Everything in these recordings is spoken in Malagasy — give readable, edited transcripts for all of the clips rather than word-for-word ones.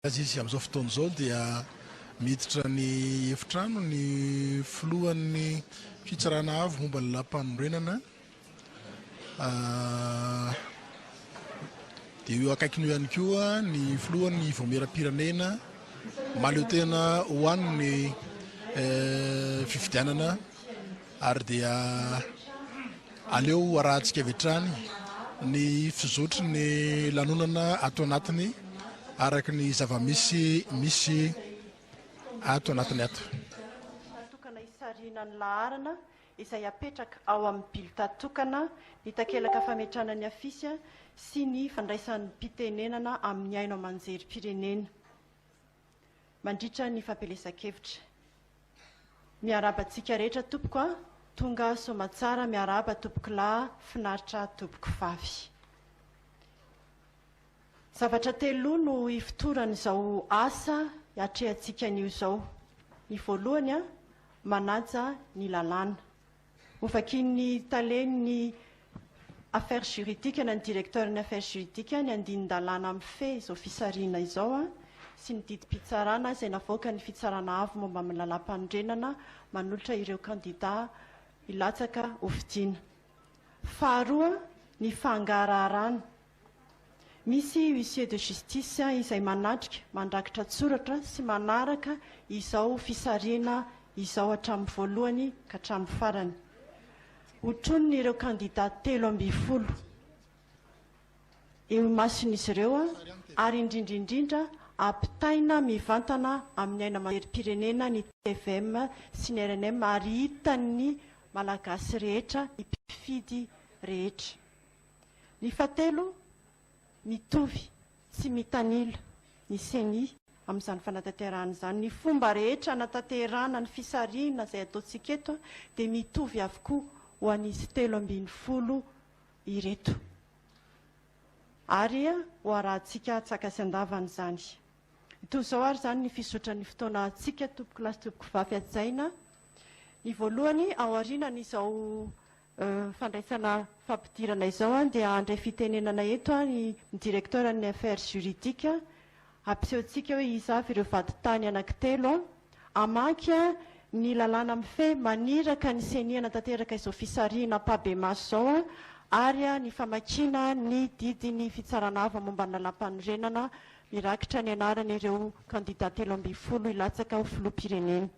Izy amin'izao fotoana izao dia miditra ny efitrano ny filohan'ny fitsarana avy momba ny lampanorenana dia eo akaikiny eo ihany koa ny filohan'ny voamera-pirenena maleo tena ho an'ny fifidianana ary dia aleo arahantsika avy hatrany ny fizotry ny lanonana ato anatiny araka ny zava-misy misy ato anatiny ato. Tatokana isariana ny laharana izay apetraka ao amin'ny bily tatokana ny takelaka fametrana ny afisy sy ny fandraisan'ny mpitenenana amin'ny aino aman-jerim-pirenena mandritra ny fampelesakevitra. Miarabantsika rehetra tompoko a tonga somatsara miaraba tompoko lahy finaritra tompoko vavy. Zavatra telo no ifotoran'izao asa atrehantsika an'io izao. Ny voalohany a manaja ny lalàna. Hovakin'ny talen'ny affaires juridiques na ny directeur ny affaires juridiques ny andinin-dalàna amin'ny fe izao fisariana izao a sy ny didim-pitsarana izay navoaka ny fitsarana avy momba amin'ny lalam-pandrenana manolotra ireo kandida hilatsaka ho fidiana. Faharoa ny fangaraharaana. Misy huissier de justice izay manatrika mandrakitra tsoratra sy manaraka izao fisariana izao hatramin'ny voalohany ka hatramin'ny farany. Hotroniny ireo kandida 13 eo mason'izy ireo ary indrindrindrindra ampitaina mivantana amin'ny aina aman-jerim-pirenena ny TVM sy ny RNM ary hitan'ny malagasy rehetra ny mpifidy rehetra. Ny fahatelo mitovy sy mitanila ny seni amin'izany fanatanterahana izany. Ny fomba rehetra nataterahana ny fisariana izay ataontsika eto dia mitovy avokoa ho an'izy 13 ireto. Ary ho arahantsika tsaka sy andavana izany. Toy izao ary izany ny fisotran'ny fotoana antsika tompoko lahy sy tompoko vavy hajaina. Ny voalohany ao aorianan'izao fandraisana fampidirana izao dia andray fitenenana eto ny directeur ny affaires juridiques ampisehoantsika hoe izy avy ireo vaditany anankitelo amaky ny lalàna amin'ny fe maniraka ny seniana tanteraka izao fisariana pabe maso izao ary ny famakina ny didiny fitsarana avy momba ny lalam-panorenana mirakitra ny anarany ireo kandida 13 hilatsaka ho filoham-pirenena.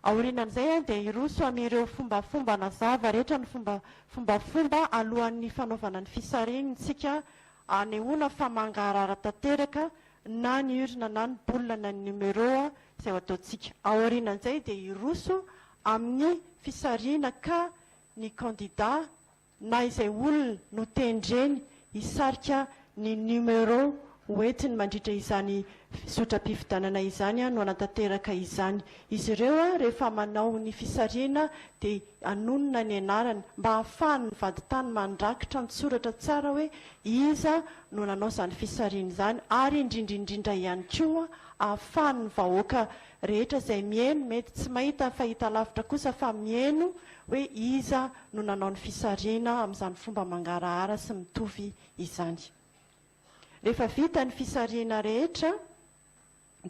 Aorinan'izay dia iroso amin'ireo fombafomba nazava rehetra ny fombafomba alohan'ny fanaovana ny fisariantsika anehoana fa mangarara tanteraka na ny urina na ny bolina na ny numéro izay ho ataontsika. Aorinan'izay dia iroso amin'ny fisariana ka ny kandida na izay olona no tendreny hisarika ny numéro hoentiny mandritra izany sotram-pifidanana izany no anatanteraka izany. Izy ireo rehefa manao ny fisariana dia anonona ny anarany mba hahafahan'ny vaditany mandrakitra ny soratra tsara hoe iza no nanao izany fisariana izany ary indrindrindrindra ihany koa ahafahan'ny vahoaka rehetra izay mihaino mety tsy mahita fahita lavitra kosa fa mihaino hoe iza no nanao ny fisariana amin'izany fomba mangarahara sy mitovy izany. Rehefa vita ny fisariana rehetra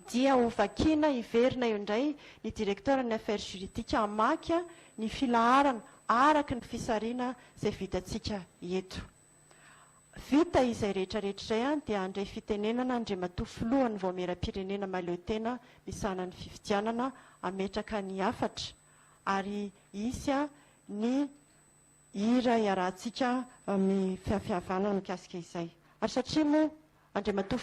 dia hovakiana hiverina eo indray ny directeur ny affaires juridiques amaky ny filaharana araka ny fisariana izay vitantsika eto. Vita izay rehetrarehetra izay dia andray fitenenana andriamatoa filohan'ny voamera-pirenena maleo tena misana ny fifidianana ametraka ny afatra ary isy ny hira iarahantsika amin'ny fihavanana mikasika izay. Ary satria moa andriamatoa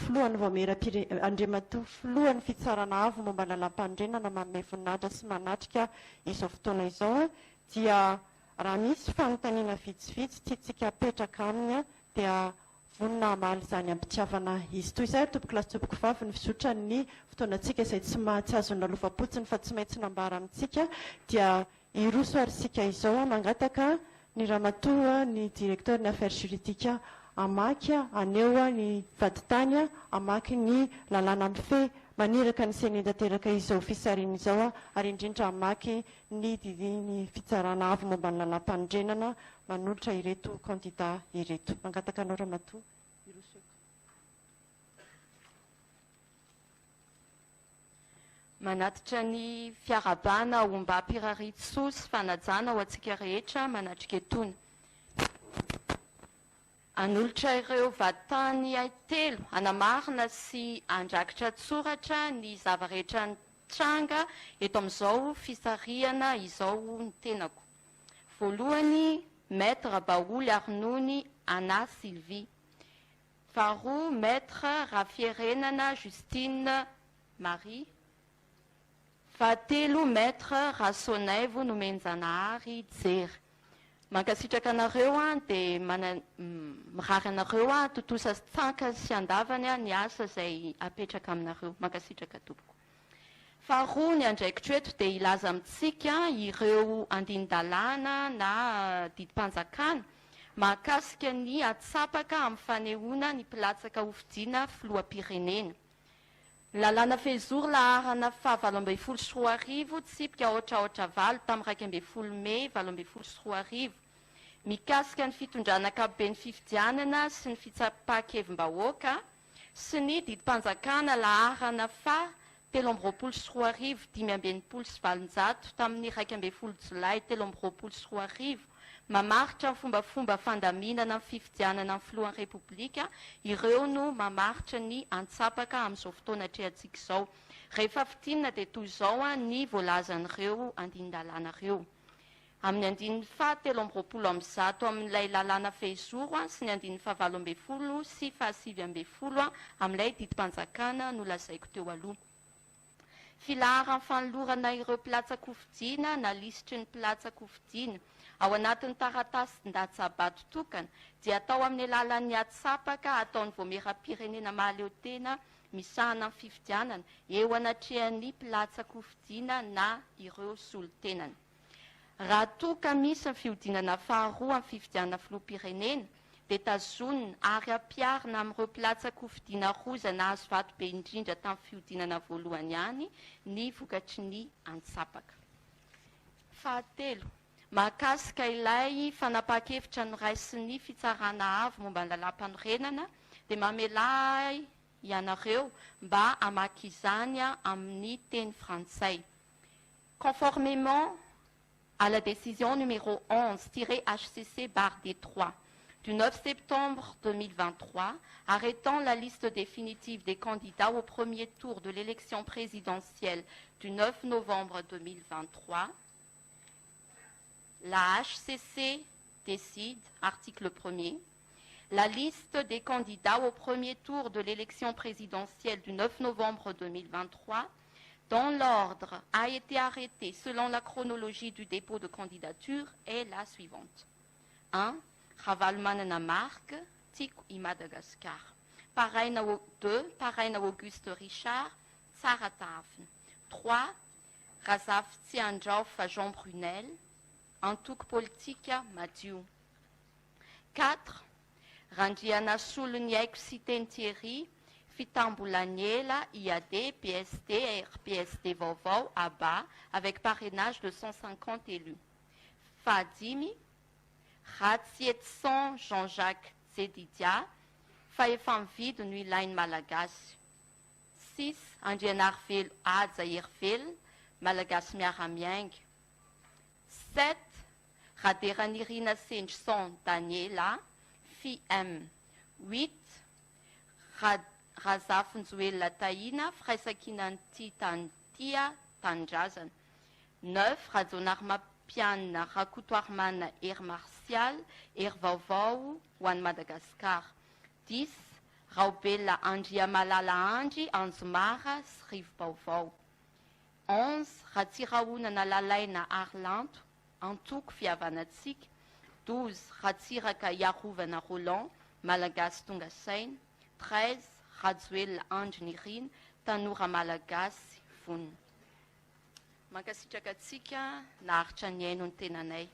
filohan'ny fitsarana avy momba lalam-pandrenana manome voninahitra sy manatrika izao fotoana izao dia raha misy fanontaniana vitsivitsy tiantsika apetraka aminy dia vonina hamaly izany ampitiavana izy. Toy izay tompoko lahy sy tompoko vavy ny fisotra ny fotoanantsika izay tsy azona lovapotsiny fa tsy maintsy nambara amintsika dia iroso ary sika izao mangataka ny ramatoa ny directeur ny affaires juridiques amaky aneo ny vaditany amaky ny lalàna amin'ny fe maniraka ny seny tanteraka izao fisariana izao ary indrindra amaky ny didiny fitsarana avy momba ny lalam-pandrenana manolotra ireto kandida ireto. Mangataka anao ramatoa iroso eto. manatitra ny fiarabana ho mba hampirariso sy fanajana ho antsika rehetra manatrika etony. Anolotra ireo vatany telo anamarina sy andrakitra tsoratra ny zava-rehetra nitranga eto amin'izao fisarihana izao ny tenako. Voalohany, Maître Baoly Arnony Anna Sylvie. Faharoa, Maître Rafierenana Justine Marie. Fahatelo, Maître Rasonaivo Nomenjanahary Jery. Mankasitraka anareo dia mirary anareo totosa tsanka sy andavany ny asa izay apetraka aminareo. Mankasitraka tompoko. Faharoa ny andraikitra eto dia ilaza amintsika ireo andin-dalàna na didim-panjakana mahakasika ny atsapaka amin'ny fanehoana ny mpilatsaka hofidiana filoham-pirenena. Lalàna Fezoro laharana faha 20 tsipika 8 tamin'ny 2 Mey 20 mikasika ny fitondrana ankapobeny fifidianana sy ny fitsapakevim-bahoaka sy ny didim-panjakana laharana faha 13 tamin'ny 12 Jolay 13 mamaritra ny fombafomba fandaminana ny fifidianana ny filohan'ny repoblika, ireo no mamaritra ny antsapaka amin'izao fotoana atrehantsika izao. Rehefa fitinina dia toy izao ny voalazan'ireo andin-dalànareo. Amin'ny andin'ny faha 13 amin'ilay lalàna Fezoro sy ny andin'ny faha 17 sy faha 18 amin'ilay didim-panjakana no lazaiko teo aloha. Filaharan'ny fanolorana ireo mpilatsaka hofidiana na lisitry ny mpilatsaka hofidiana ao anatin'ny taratasy-ndatsabato tokana dia atao amin'ny alalan'ny atsapaka ataon'ny voameram-pirenena mahaleo-tena misahana amin'ny fifidianana eo anatrehan'ny mpilatsaka hofidiana na ireo solon-tenany. Raha toka misy ny fihodinana faharoa amin'ny fifidianana filoham-pirenena dia tazonina ary ampiarina amin'ireo mpilatsaka hofidiana roza na azo vato be indrindra tamin'ny fihodinana voalohany ihany ny vokatry ny antsapaka. Fahatelo, mahakasika ilay fanapahan-kevitra noraisy ny fitsarana avy momba ny lalam-panorenana dia mamelay ianareo mba hamaky izany amin'ny teny frantsay. Conformément à la décision numéro 11-HCC/D3 du 9 septembre 2023 arrêtant la liste définitive des candidats au premier tour de l'élection présidentielle du 9 novembre 2023, la HCC décide, article 1er, la liste des candidats au premier tour de l'élection présidentielle du 9 novembre 2023 dont l'ordre a été arrêté selon la chronologie du dépôt de candidature est la suivante. 1. Ravalmanana Marc, Tik i Madagascar. Paraina 2. Paraina Auguste Richard, Tsaratafn. 3. Razaf Tsianjauf Jean Brunel, Antouk Politika Mathieu. 4. Randriana Soulniek Siten Thierry, Fitamboulaniela, IAD, PSD, RPSD Vovau, ABA, avec parrainage de 150 élus. Fadimi, Ratsietson Jean-Jacques Zedidia, Faefamvid Nuilaine Malagasy. 6. Andrianarvel Adzairvel, Malagasy Miaramieng. 7. Raderanirina Senjson Daniela, FIM. 8. Razaf Nzuela Taina, Fraisakinanti Tantia Tanjazan. 9. Radzonarma Piana Rakutoarman Air Martial, Air Vauvau, Wan Madagascar. 10. Raubella Andria Malala Andri, Anzumara, Sriv Vauvau. 11. Ratsiraouna Nalalaina Arlanto, Antouk Fiavanatsik. 12. Ratsiraka Yarouvana Roland, Malagas Tungasain. 13. Radzuel Andjnirin, Tanora Malagasy Fon. Mankasitraka atsika naharitra ny aino ny tenanay.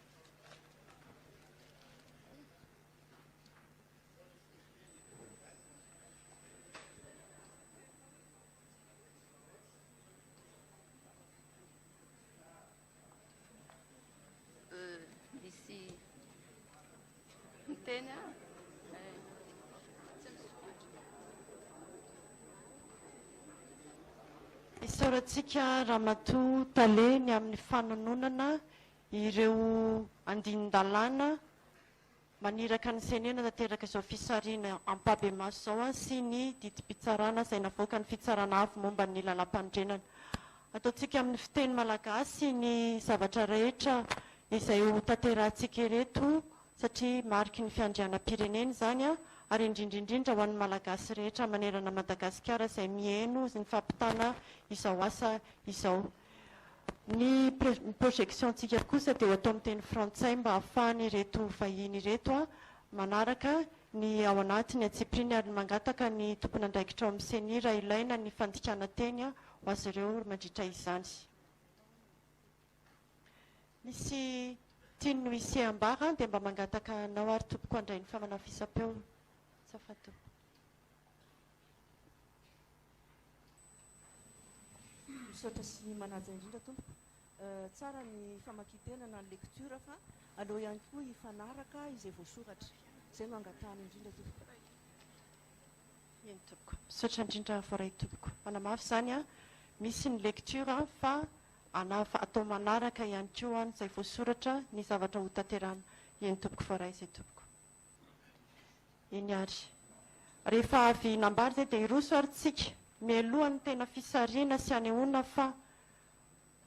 D'ici ny teny isaorantsika ramatoa taleny amin'ny fanononana ireo andinin-dalàna maniraka ny senena tanteraka izao fisariana ampabe maso zao sy ny didi-pitsarana izay navoaka ny fitsarana avy momba ny lalam-pandrenana. Ataontsika amin'ny fiteny malagasy ny zavatra rehetra izay ho tanterahantsika ereto satria mariky ny fiandrianam-pirenena izany ary indrindrindrindra ho an'ny malagasy rehetra manerana Madagasikara izay mihaino ny fampitana izao asa izao. Ny projection-tsika kosa dia atao amin'ny teny frantsay mba ahafahany ireto vahiny ireto manaraka ny ao anatiny atsipriny ary mangataka ny tompony andraikitra ao amin'ny senira ilaina ny fandikana teny ho azy ireo mandritra izany. Misy tiany no isy ambara dia mba mangataka anao ary tompoko andray ny famanafisam-peo. Safato. Misaotra sy manaja indrindra tompoko. Tsara ny famakitena na ny lecture fa aleo ihany koa hifanaraka izay voasoratra. Izay no angatahana indrindra tompoko. Eny tompoko. Misaotra indrindra voaray tompoko. Manamafy izany misy ny lecture fa atao manaraka ihany koa izay voasoratra ny zavatra ho tanterana. Eny tompoko voaray izay tompoko. Eny ary. Rehefa avy nambary izay dia iroso ary tsika. Mialohan'ny tena fisariana sy anehoana fa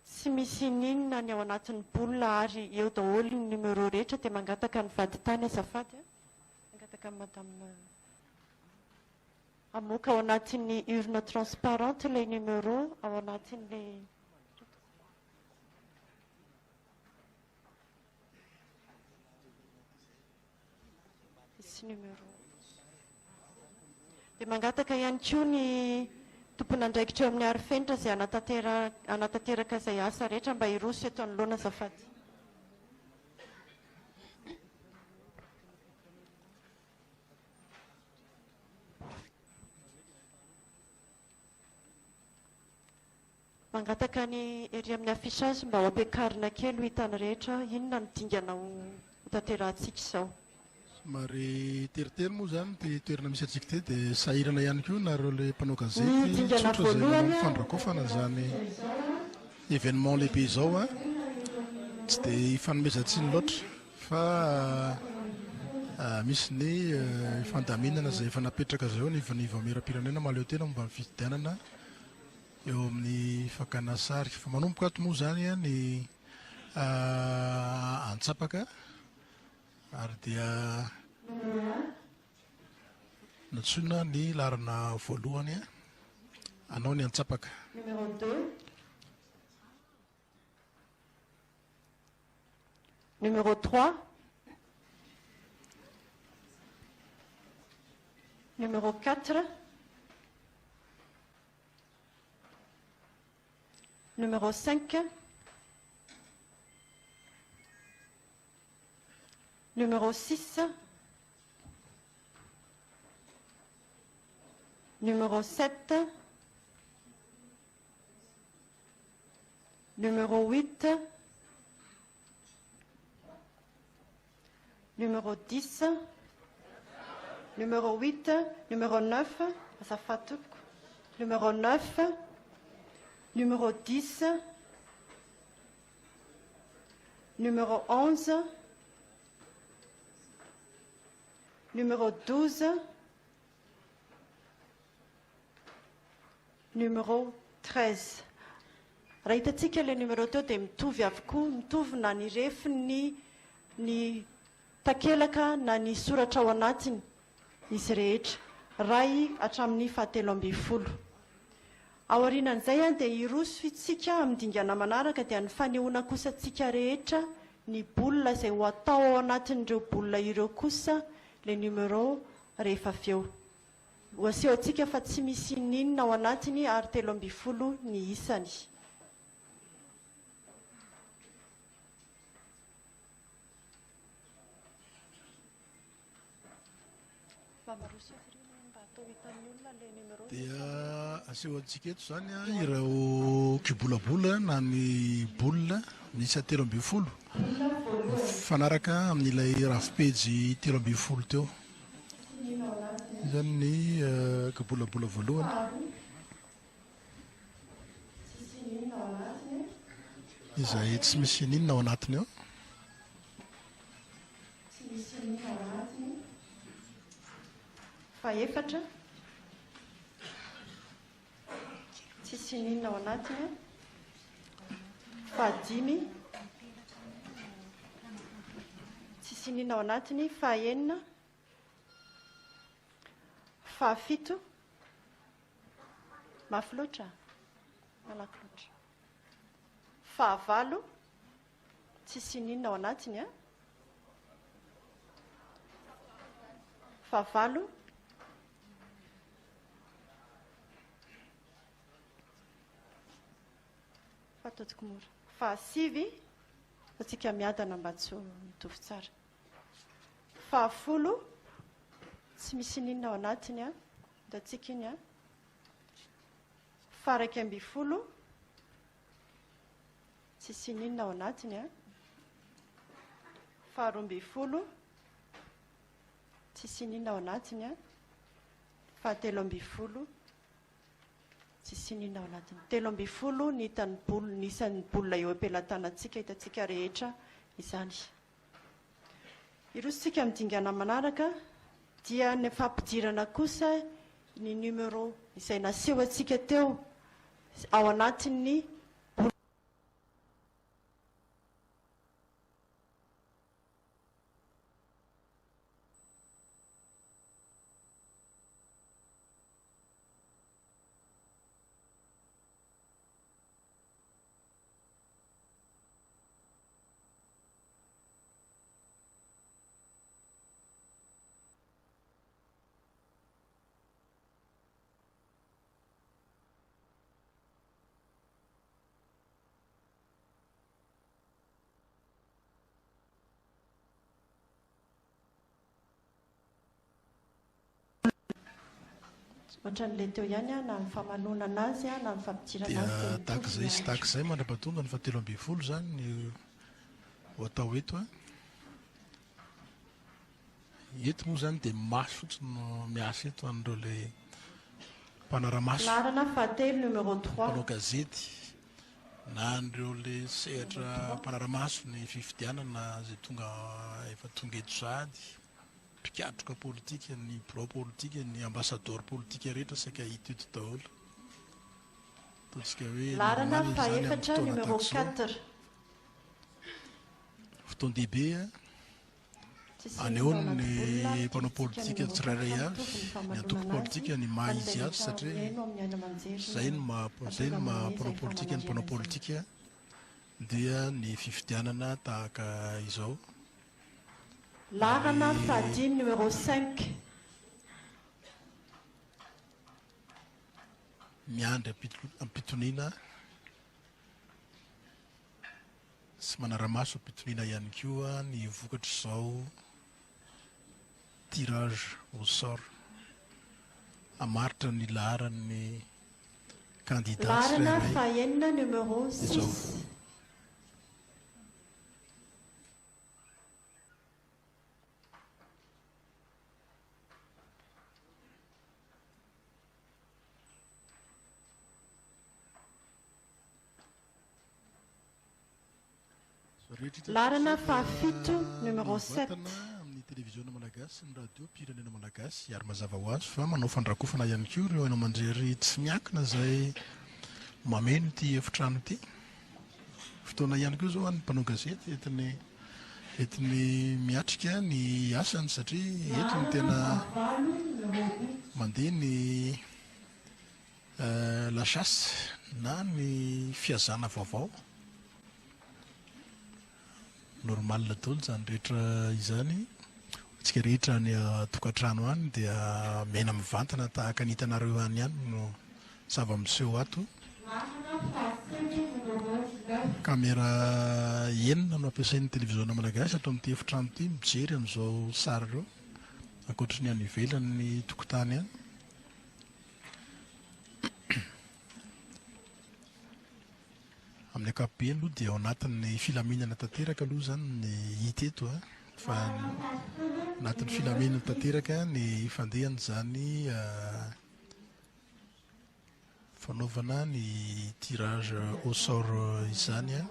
tsy misy ninona ny ao anatin'ny bolina ary eo daholo ny numero rehetra dia mangataka ny vaditany azafady. Mangataka ny madame amoaka ao anatin'ny urne transparente ilay numero ao anatin'ilay misy numero. Dia mangataka ihany koa ny tompony andraikitra eo amin'ny arifenitra izay anatanteraka izay asa rehetra mba hiroso eto anoloana azafady. Mangataka ny ery amin'ny affichage mba ho ampiakarina kely ho hitany rehetra inona ny dingana ho tanterahantsika izao. Somary teritery moa zany dia toerana misy atsika te dia sahirana ihany koa nareo le mpanao gazety dingana tsotra izay voalohany manao fandrakofana zany événement lehibe izao tsy dia hifanomezantsiny loatra fa misy ny fandaminana izay efa napetraka zao ny vameram-pirenena maleo tena momba ny fifidianana eo amin'ny fakana sary fa manomboka ato moa zany ny antsapaka ary dia natsona ny larana voalohany anao ny antsapaka. Numéro 2. Numéro 3. Numéro 4. Numéro 5. Numéro 6. Numéro 7. Numéro 8. Numéro 10. Numéro 8. Numéro 9. Ça fait tout. Numéro 9. Numéro 10. Numéro 11. Numéro 12. Numéro 13. Raha hitantsika ilay numéro teo dia mitovy avokoa, mitovy na ny refiny, ny takelaka na ny soratra ao anatiny izy rehetra. Ray hatramin'ny 17. Ao aorianan'izay dia iroso itsika amin'ny dingana manaraka dia ny fanehoana kosa tsika rehetra ny bolina izay ho atao ao anatin'ireo bolina ireo kosa ilay numero rehefa avy eo. Ho aseho antsika fa tsy misy ninona ao anatiny ary 17 ny isany. Dia aseho antsika eto zany ireo kibolabola na ny bolina misy 17 fanaraka amin'ilay rafipejy 17 teo. Izany ny kibolabola voalohany. izay tsy misy ninona ao anatiny ao. Tsy misy ninona ao anatiny. Faefatra. Tsisy ninona ao anatiny. Fahadimy. Tsisy ninona ao anatiny. Fahaenina. Fahafito. Mafy loatra. Malaky loatra. Fahavalo. Tsisy ninona ao anatiny a. Fahavalo. Fataotiko mora. Fahasivy. Fatsika miadana mba tsy ho mitovy tsara. Fahafolo. Tsy misy ninona ao anatiny a. Hitantsika iny a. Faha 12. Tsisy ninona ao anatiny a. Faha 12. Tsisy ninona ao anatiny a. Faha 13. Tsisy ninona ao anatiny. 13 nisan'ny bolina eo am-pelatanantsika hitantsika rehetra izany. Irositsika midingana manaraka dia ny fampidirana kosa ny numéro izay naseho antsika teo ao anatin'ny ohatran'ilay teo ihany a na ny famanonana azy a na ny fampidirana azy dia tahak'izay sy tahak'izay mandra-pahatonga ny faha 13 zany ny ho atao eto a. Eto moa zany dia maso fotsiny no miasa eto an'ireo ilay mpanaramaso, larana fahatelo numéro 3 mpanao gazety na an'ireo ilay sehatra mpanaramaso ny fifidianana zay tonga efa tonga eto sady, mpikatroka politika, ny birao politika, ny ambassadeur politika rehetra saika hita eto daholo. Ataontsika hoe larana normal fahaefatra zany amin'ny numéro fotoana tahaka 4 izao. Fotoan-dehibe anehoany ny mpanao politika tsirairay avy, ny antoko politika ny maha izy azy satria zay no mpanao politika ny mpanao politika dia ny fifidianana tahaka izao. larana fahadimy numéro 5 miandry ampitoniana sy manaramaso ampitoniana ihany koa ny vokatra izao tirage au sort amaritra ny laharan'ny candidat larana tsirairay fahaenina numéro 6 larana fahafito numéro 7 amin'ny télévision malagasy ny radio pirenena malagasy ary mazava ho azy fa manao fandrakofana ihany koa ireo hainao manjery tsy miankina zay mameno ity efitrano ity. Fotoana ihany koa zao ny mpanao gazety entiny miatrika ny asany satria entiny tena mandeha ny lasasy na ny fiazana vaovao. Normal daholo zany rehetra izany, antsika rehetra ny tokantrano any dia mena mivantana tahaka ny hitanareo any ihany no zava-miseho ato. Kamera enina no ampiasain'ny télévision malagasy ato amin'ity efitrano ity mijery amin'izao sary ireo ankoatry ny any ivelan'ny tokotany any. Amin'ny ankapobeny aloha dia ao anatin'ny filaminana tanteraka aloha zany ny hita eto a, fa anatin'ny filaminana tanteraka ny fandehana zany fanaovana ny tirage au sort izany a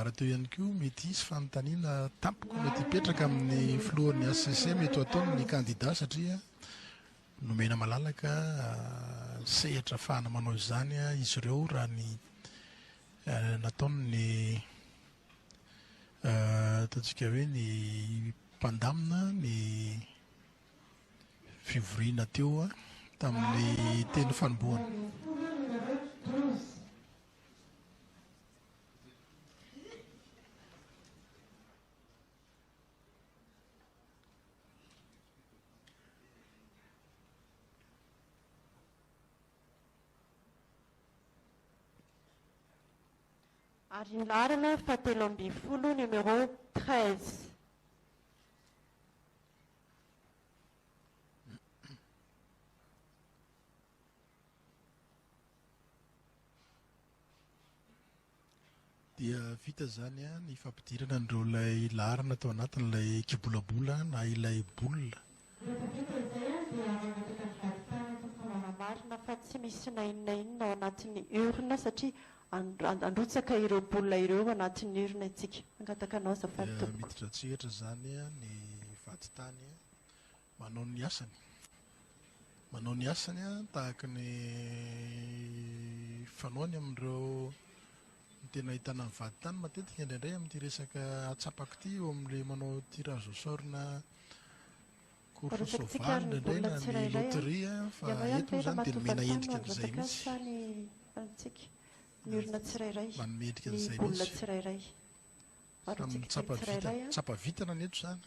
zavara teo ihany koa mety isy fanontaniana tampoko mety hipetraka amin'ny filohan'ny ACC mety ho ataony kandida satria nomena malalaka sehatra fahana manao izany izy ireo raha ny nataony ny ataontsika hoe ny mpandamina ny fivoriana teo tamin'ny teny fanombohana. Ary ny larana fahatelo ambin'ny folo numéro 13. Dia vita zany ny fampidirana andreo ilay larana tao anatin'ilay kibolabola na ilay bolina. Marina fa tsy misy na inona inona ao anatin'ny urne satria androtsaka ireo bolina ireo anatin'ny urne itsika. Angataka anao azafady tompoko. Miditra tsehatra zany ny vatitany manao ny asany. Manao ny asany tahaka ny fanaony amin'ireo tena ahitana ny vatitany matetika indraindray amin'ity resaka atsapaka ity eo amin'ilay manao tirage au sort na course sauvage indraindray na ny loteria fa eto zany dia nomena endrika an'izay mihitsy. Ny urne tsirairay, manome endrika ny an'izay bolina mihitsy tsirairay. amin'ny tsapavitana ny eto zany.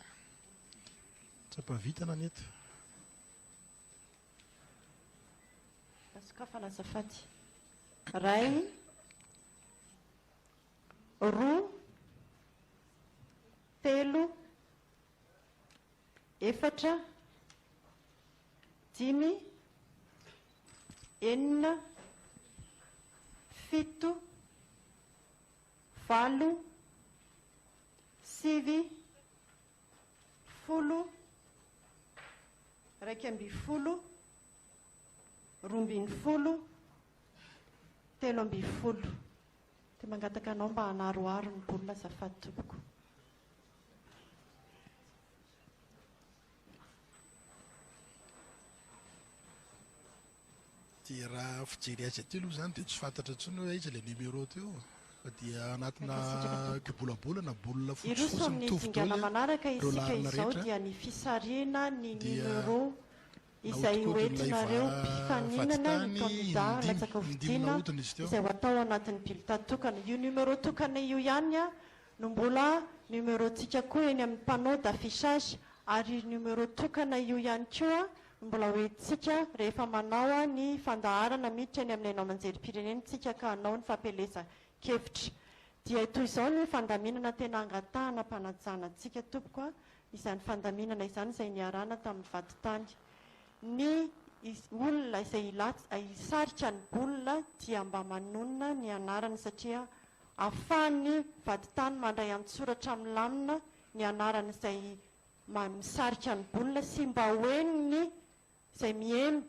Tsapavitana ny eto. Sokafana azafady. Ray, roa, telo, efatra, dimy, enina, fito, valo, sivy, folo, raiky amby folo, roa ambin'ny folo, telo amby folo. Dia mangataka anao mba hanaroaro ny bolina azafady tompoko. Dia raha fijery azy aty aloha zany dia tsy fantatra intsony hoe izy ilay numéro teo fa dia anatina kibolabolana bolina Iroso amin'ny dingana manaraka isika izao dia ny fisariana ny numéro izay hoentinareo mpifaninana ny kandida latsaka hovidiana izay ho atao anatin'ny bulletin tokana. Io numéro tokana io ihany no mbola numéro tsika koa eny amin'ny panneau d'affichage ary numéro tokana io ihany koa mbola hoentsika rehefa manao ny fandaharana miditra eny amin'ny hainao manjerim-pirenena tsika ka hanao ny fampelezan-kevitra. Dia toy izao ny fandaminana tena angatahana mpanajana antsika tompoko izany fandaminana izany izay niarana tamin'ny vatitany. Ny olona izay hisarika ny bolina dia mba manonona ny anarany satria ahafahan'ny vatitany mandray an-tsoratra amin'ny lamina ny anarany izay misarika ny bolina sy mba hoeniny izay mieno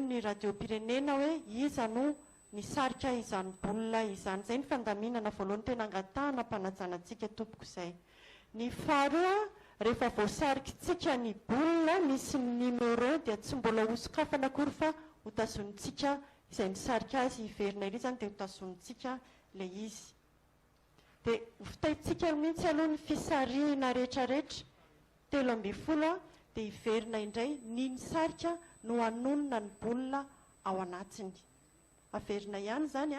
ny radio-pirenena hoe iza no nisarika izany bolina izany. Izay ny fandaminana voalohany tena angatahana mpanajana antsika tompoko izay. Ny faharoa, rehefa voasarikitsika ny bolina misy ny numéro dia tsy mbola hosokafana akory fa hotazonitsika izay misarika azy hiverina iry zany dia hotazonitsika ilay izy. Dia fitaitsika mihitsy aloha ny fisarihana rehetrarehetra telo amby folo dia hiverina indray ny nisarika no hanonona ny bolina ao anatiny. Averina ihany zany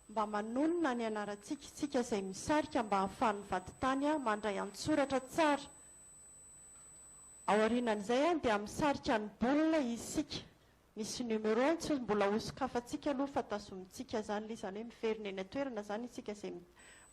mba manonona ny anarantsika isika izay misarika mba hahafahan'ny vatitany mandray an-tsoratra tsara. Ao aorianan'izay dia misarika ny bolina isika. Misy numéro tsy mbola hosokafantsika aloha fa tazomintsika zany ilay izany hoe miverina eny an-toerana zany isika izay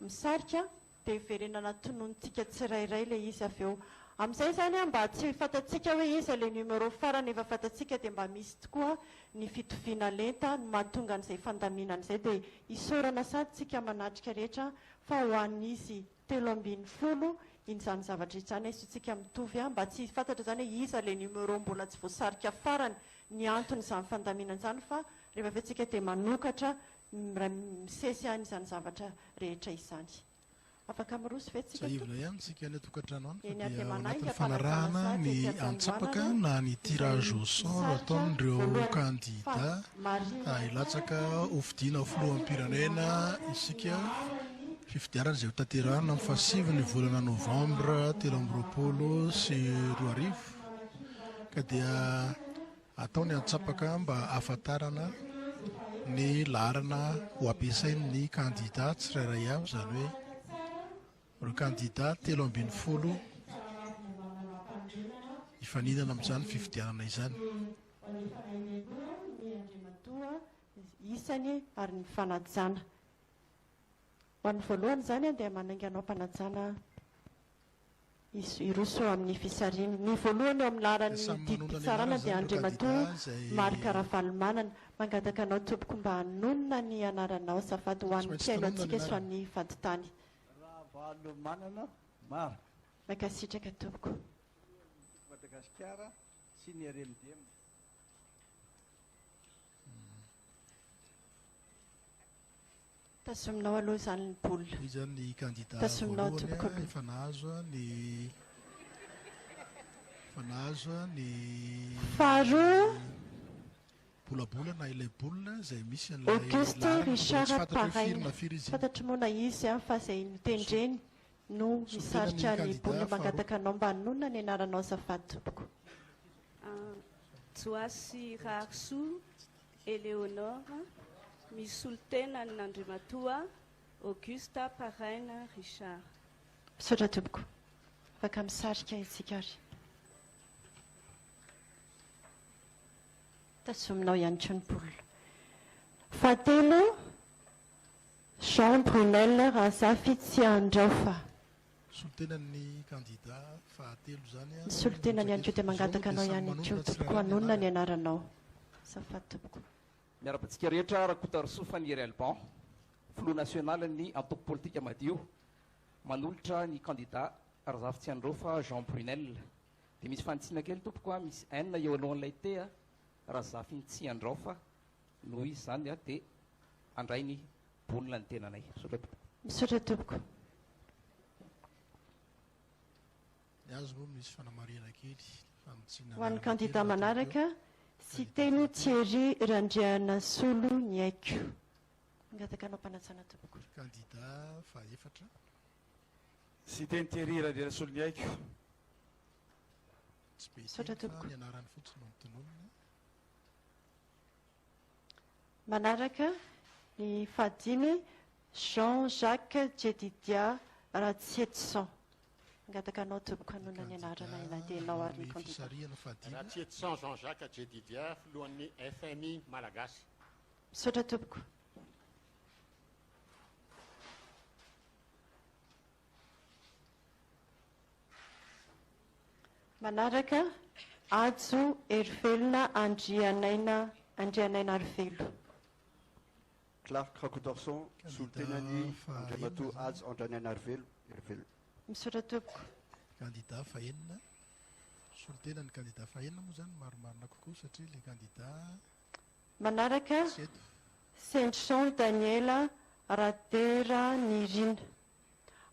misarika dia hiverenana tonontsika tsirairay ilay izy avy eo. Amin'izay zany mba tsy fantatsika hoe iza ilay numéro farany efa fantatsika dia mba misy tokoa ny fitoviana lenta no mahatonga an'izay fandaminana izay dia hisorana sady tsika manatrika rehetra fa ho an'izy telo ambin'ny folo iny zany zavatra izany isotsika mitovy mba tsy fantatra zany hoe iza ilay numéro mbola tsy voasarika farany ny antony izany fandaminana izany fa rehefa avetsika dia manokatra raha misesy any izany zavatra rehetra izany afaka miroso vetsika saivona ihany sika ny tokantrano any Eny fa dia ao Ampemanay, anatin'ny Ampanajana fanarahana Sady, ny Ety Antandohana, antsapaka na ny tirage au sort ataon'ireo voalohany kandida hilatsaka hofidiana ho filoham-pirenena isika fifidianana izay ho tanterahana amin'ny fahasivy ny volana novambra 2024 sy 2025 ka dia ataony antsapaka mba ahafantarana ny larana ho ampiasain'ny kandida tsirairay avy izany hoe ireo kandida 30 hifaninana amin'izany fifidianana izany andrimatoa isany ary ny fanajana ho an'ny voalohany izany dia manainganao mpanajana iroso amin'ny fisariny ny voalohany eo amin'ny laran'ny diditsarana dia andrimatoa marika ravalomanana mangataka anao tompoko mba hanonona ny anaranao safady ho an'ny piaino antsika so an'ny vaditany ravalomanana mara makasitraka tompoko Madagasikara sy ny RMDM tasominao aloha izany ny bolina izy zany ny kandida Tasominao voalohany tompoko. efa nahazo ny faharoa bolabola na ilay bolina izay misy Auguste Richard Pareil firina firy izy iny. fantatry moana izy fa izay nitendreny no misaritra ny bolina mangataka anao mba hanonona ny anaranao zafady tompoko Joasy Rarso Eleonore misoltena ny Andrimatoa Augusta Paraina Richard misaotra tompoko afaka misarika itsika ary tasominao ihany koa ny bolina fahatelo Jean Brunel Razafy Tsiandraofa solitenan'ny kandida fahatelo zany a. misolotenany ihany koa dia mangataka anao ihany koa tompoko hanonona ny anaranao zafady tompoko miarabantsika rehetra rakotarosofa ny Relban flou national ny antoko politika madio manolotra ny candidat Razafy Tsiandraofa Jean Brunel dia misy fanitsina kely tompoko a misy enina eo alohan'ilay tea Razafy Tsiandraofa noho izy zany a dia andray ny bolina ny tenanay misaotra tompoko Ny azo moa misy fanamarihana kely famitsinana ho an'ny kandida manaraka Siteny Thierry Randriana Solo ny haiko mangataka anao mpanajana tompoko kandida faefatra sy teny Thierry Randriana Solo ny haiko tsy be Saotra teny fa tompoko. ny anarany fotsiny no mitononona manaraka ny fahadimy Jean-Jacques Jedidia Ratsietson mangataka anao tompoko hanonona ny anarana ilatenao ary ny ny kandida fisarihana fahadimy raha tsy eto san Jean-Jacques Jedidia filohan'ny FMI malagasy misaotra tompoko manaraka Ajo Erivelona Andrianaina Arivelo Clark Rakotorson soltenany Andriamatoa Ajo Andrianaina Arivelo misaotra tompoko kandida fahenina solitenany kandida fahenina moa zany maromarina kokoa satria le kandida manaraka tsy eto Saint-Jean Daniela Radera Nirina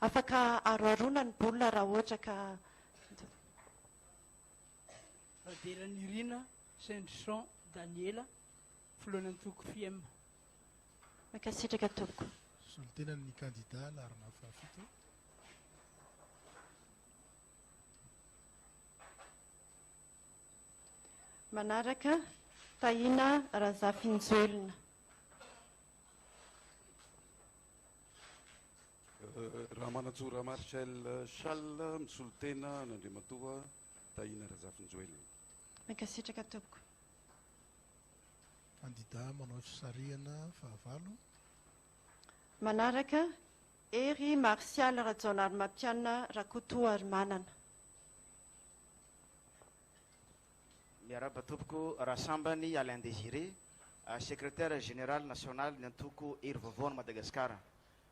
afaka aroarona ny bolina raha ohatra ka Radera Nirina Saint-Jean Daniela filoana antoko FM makasitraka tompoko solitenany kandida larina fahafito manaraka Tahina Razafinjoelina Ramanajora Marcel Chal misolitena n'Andriamatoa Tahina Razafinjoelina makasitraka tompoko kandida manao fisarihana fahavalo manaraka Ery Martial Rajaonary Mampianina Rakoto Arimanana miaraba tompoko rasambany Alain Désiré secrétaire général national ny antoko hery vaovao ny Madagasikara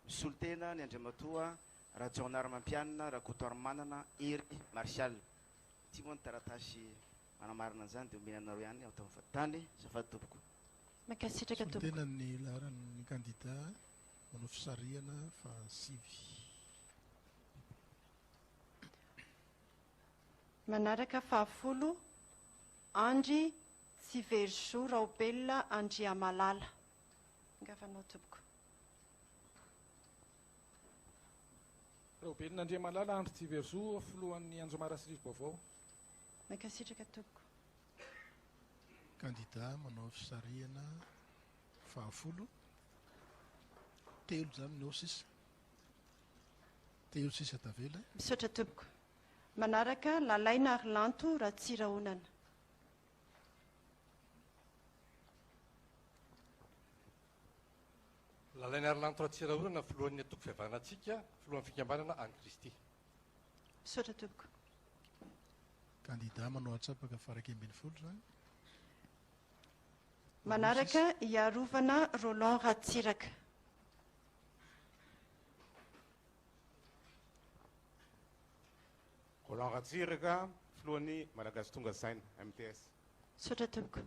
misolitena ny Andriamatoa Rajaonary Mampianina Rakoto Arimanana Ery Martial ty moa ny taratasy manamarina an'izany dia omena anareo ihany ao tamin'ny vaditany zafady tompoko Makasitraka tompoko. Tena ny laharan'ny kandida manao fisarihana fa sivy. Manaraka fahafolo Andry Tsiverzo Raobelona Andriamalala. Ngavanao tompoko. Raobelona Andriamalala Andry Tsiverzo filohan'ny Anjomara Sirivo Vaovao. Makasitraka tompoko. Kandida manao fisarihana fahafolo. Telo zany no sisa. Telo sisa tavela. Misaotra tompoko. Manaraka Lalaina Arlanto Ratsirahonana. Lalaina Arlanto Ratsirahonana filohan'ny atoko fihavanantsika, filohan'ny fikambanana An'i Kristy. Misaotra tompoko. Kandida manao atsapaka faraka ambin'ny folo zany. Manaraka Iarovana Roland Ratsiraka. Roland Ratsiraka filohan'ny Malagasy tonga saina MTS. Misaotra tompoko.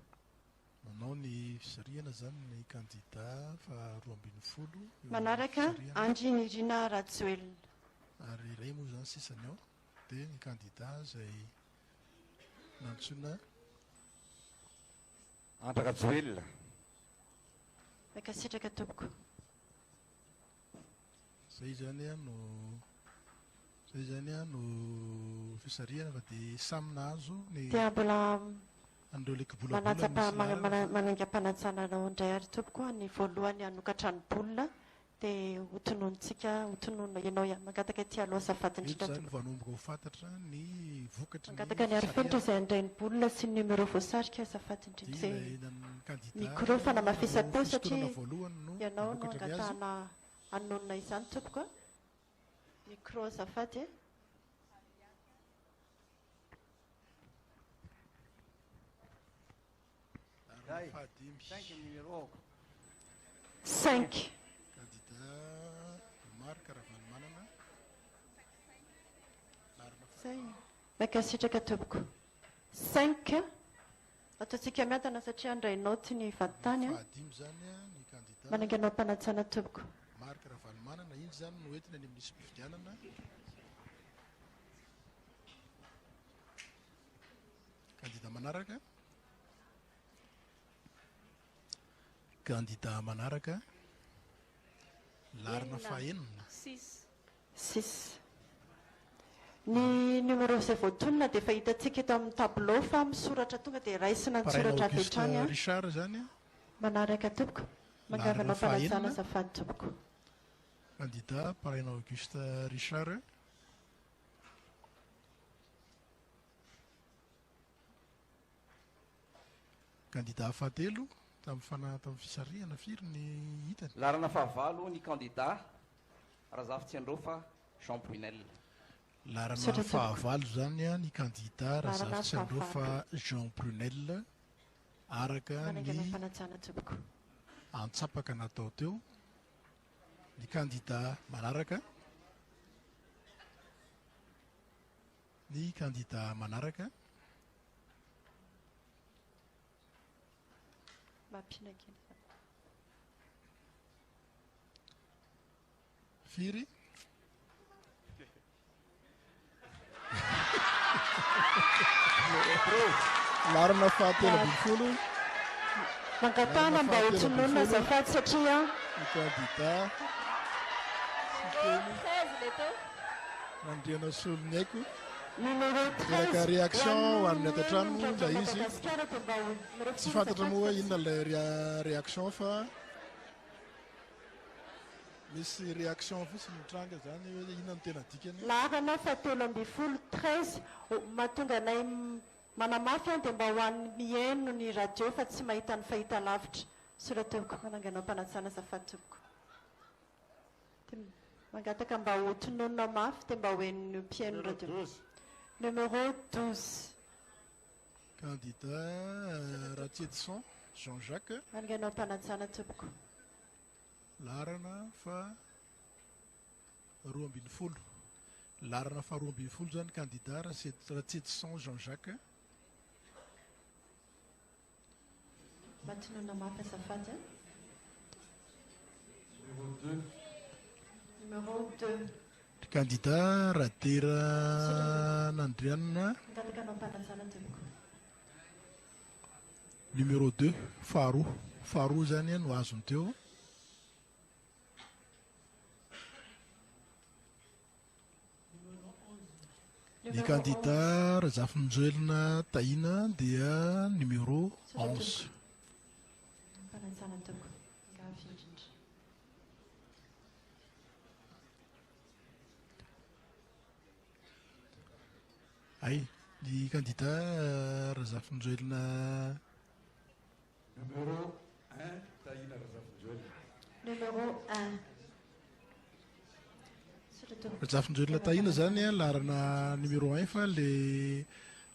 Manao ny fisarihana zany ny kandida fa roa ambin'ny folo. Manaraka Andry Nirina Rajoelina. Ary iray moa zany sisany ao dia ny kandida izay nantsoina Andry Rajoelina. Makasitraka tompoko. Zay zany no fisarihana fa dia samy nahazo ny Dia mbola andreo le kibolabola manatsapa manangam-panatsanana indray ary tompoko ny voalohany hanokatra ny bolina dia hotonontsika ianao mangataka ety aloha azafady indrindra zany tompoko. vanomboka ho fantatra ny vokatry Mangataka ny arifelitra izay andray ny bolina sy ny numéro voasarika azafady indrindra izay micro fanamafisam-peo satria ianao no angatahana hanonona izany tompoko a. Micro azafady e. Numéro 5. Kandida Marc Ravalomanana. Makasitraka tompoko. 5. Ataontsika miantana satria andray noty ny vatany. Fahadimy zany ny kandida Mananganao mpanatsana tompoko. Marc Ravalomanana iny zany no entina any amin'ny nisy-pifidianana. Kandida manaraka. Kandida manaraka larina fahaenina. 6. Ny numéro izay voatonona dia fahitantsika eto amin'ny tableau fa misoratra tonga dia raisina ny soratra avy hatrany. Richard zany a. Manaraka tompoko. Mangavanao mpanatsana azafady tompoko. Kandida Paraina Auguste Richard. Kandida fahatelo tamin'ny fisarihana firy ny hitany. Larana fahavalo ny kandida Razafy Tsiandrofa Jean Brunel. Larana fahavalo zany a ny kandida Razafy Tsiandrofa Jean Brunel araka ny antsapaka natao teo. Ny kandida manaraka. Ny kandida manaraka. Firy. Larana fahatelo ambin'ny folo. Mangatana mba hotonona azafady satria ny kandida nandriana solony aiko. Teraka réaction ho an'ny ato an-trano ilay izy. Tsy fantatra moa hoe inona ilay réaction fa misy réaction fotsiny mitranga zany hoe inona no tena dikany. larana fahatelo ambin'ny folo 13 mahatonga anay manamafy dia mba ho an'ny mihaino ny radio fa tsy mahita ny fahita lavitra. Sora tompoko mananganao mpanatsana azafady tompoko. Mangataka mba hotonona mafy dia mba ho hain'ny mpihaino radio. Numéro 12. Candidat Ratiedson Jean-Jacques. Mananganao mpanatsana tompoko. Larana fa roa ambin'ny folo. Larana fa roa ambin'ny folo zany candidat Ratiedson Jean-Jacques. Matinoana mafy azafady a. Numéro 2. Candidat Ratera Nandriana. Mitataka anao ampanajana teboko. Numéro 2 faharoa zany no azony teo. Ny candidat Razafinjoelina Taina dia numéro 11. Ampanajana teboko. Ngavy indrindra. Ay, ny candidat Razafinjoelina Numéro 1, Taina Razafinjoelina. Numéro 1. Razafinjoelina Taina zany a larana numéro 1 fa le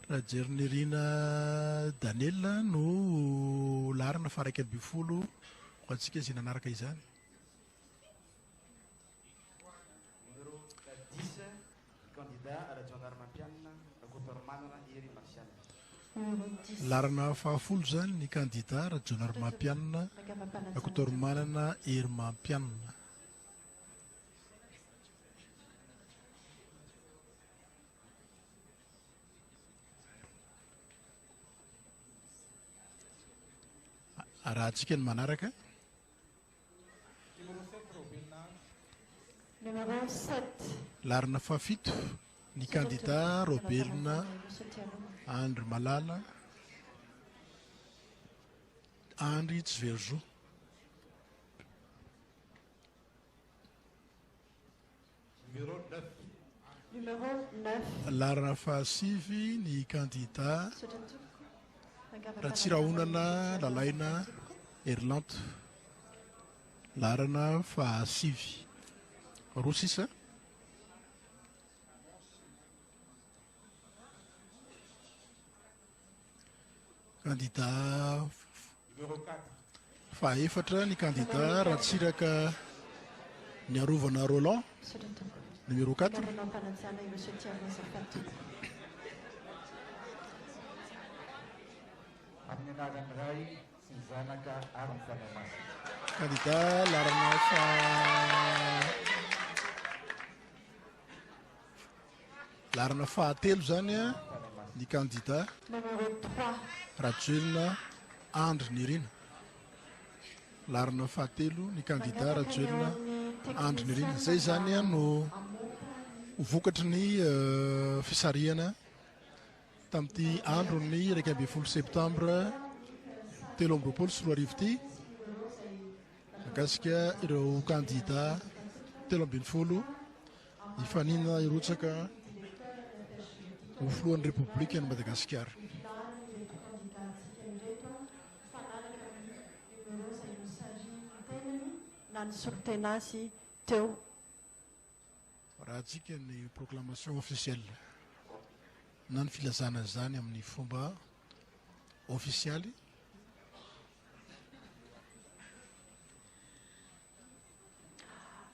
Rajernerina Daniel no larana fa 120 ho antsika izy nanaraka izany. Numéro 10, candidat Rajonar Mampianina, Kotormanana, Iri Martial. Larana fahafolo zany ny candidat Rajonar Mampianina, Kotormanana, Iri Mampianina. Raha antsika ny manaraka. Numéro 7. Larina fahafito ny candidat Robelina Andry Malala Andry Tsiverjo. Numéro 9. Numéro 9. Larina fahasivy ny candidat Ratsirahonana Lalaina Erlanto. Larana fahasivy. Roa sisa. Candidat Numéro 4. fahaefatra ny candidat Ratsiraka Niarovana Roland. Numéro 4. Ngavana ampanajana io monsieur Tiano azafady. Amin'ny anaran'ny ray sy ny zanaka ary ny fanamasina. Candidat larana fahatelo zany a ny candidat Numéro 3. Rajoelina Andry Nirina. Larana fahatelo ny candidat Rajoelina Andry Nirina. Zay zany a no vokatry ny fisarihana tamin'ity andro ny 12 septembre 2024 ty mikasika ireo candidat 12 hifanina irotsaka ho filohan'ny République ny Madagasikara. Na ny solotena azy teo. Raha antsika ny proclamation officielle na ny filazana zany amin'ny fomba officialy.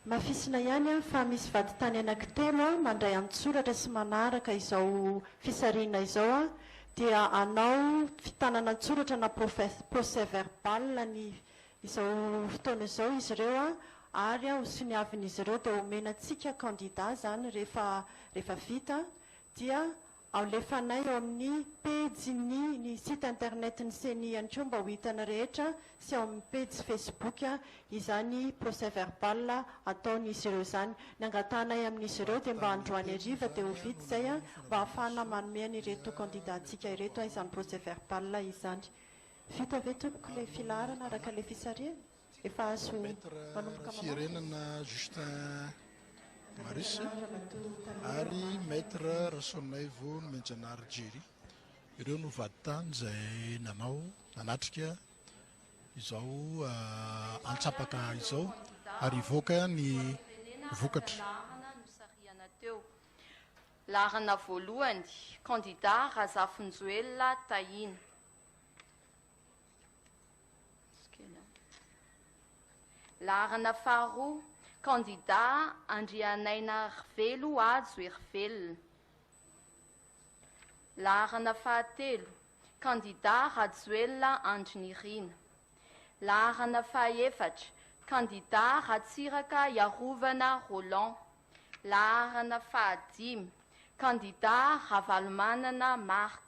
Mafisina ihany fa misy vaditany anankitelo mandray antsoratra sy manaraka izao fisarina izao dia anao fitanana antsoratra na procès verbal ny izao fotoana izao izy ireo ary hosiniavin'izy ireo dia omenantsika candidat zany rehefa vita dia alefanay eo amin'ny pejiny ny site internet ny seni ihany koa mba ho hitana rehetra sy ao amin'ny page Facebook izany procès verbal ataon'izy ireo zany. Ny angatanay amin'izy ireo dia mba androany ariva dia ho vita izay mba hahafahana manome ireto candidatsika ireto izany procès verbal izany. Vita ve tompoko ilay filarana araka ilay fisarihana efa azo manomboka firenana Justin Marisy ary maître Rasonaivo Menjanary Jery. Ireo no vaditany izay nanatrika izao antsapaka izao ary ivoaka ny vokatra. Larana voalohany candidat Razafinjoelina Taina. Larana faharoa candidat Andrianaina Rivelo Adzo Hervelona. Larana fahatelo candidat Rajoelina Andry Nirina. Laharana fahaefatra, candidat Ratsiraka Yarovana Roland. Laharana fahadimy, candidat Ravalomanana Marc.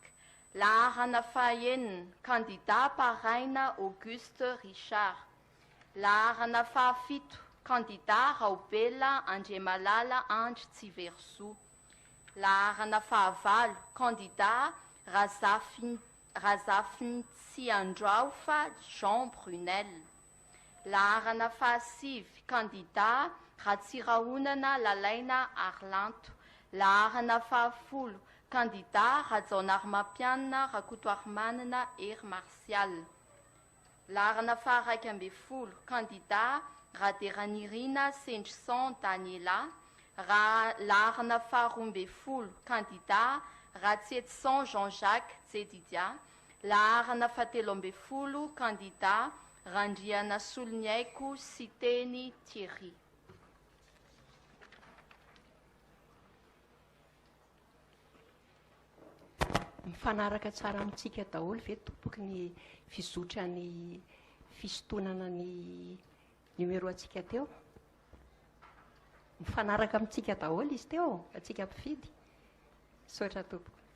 Laharana fahaenina, candidat Paraina Auguste Richard. Laharana fahafito, candidat Raobela Andriamalala Andry Tsiverso. Laharana fahavalo, candidat Razafintsiandraofa Jean Brunel. Laharana fahasivy, candidat Ratsiraonana Lalaina Arlanto. Laharana fahafolo, candidat Rajaonarmapianina Rakotoarmanana Er Martial. Laharana faharaiky amby folo, candidat Raderanirina Sendrison Daniela. Laharana faharoa amby folo, candidat Ratsetson Jean-Jacques Tsedidia. Laharana fahatelo amby folo, candidat Randriana Soloniaiko Siteny Thierry. Mifanaraka tsara amintsika daholo ve tompoky ny fizotra ny fisotonana ny numero atsika teo? Mifanaraka amintsika daholo izy teo, atsika mpifidy. Sotra tompoko.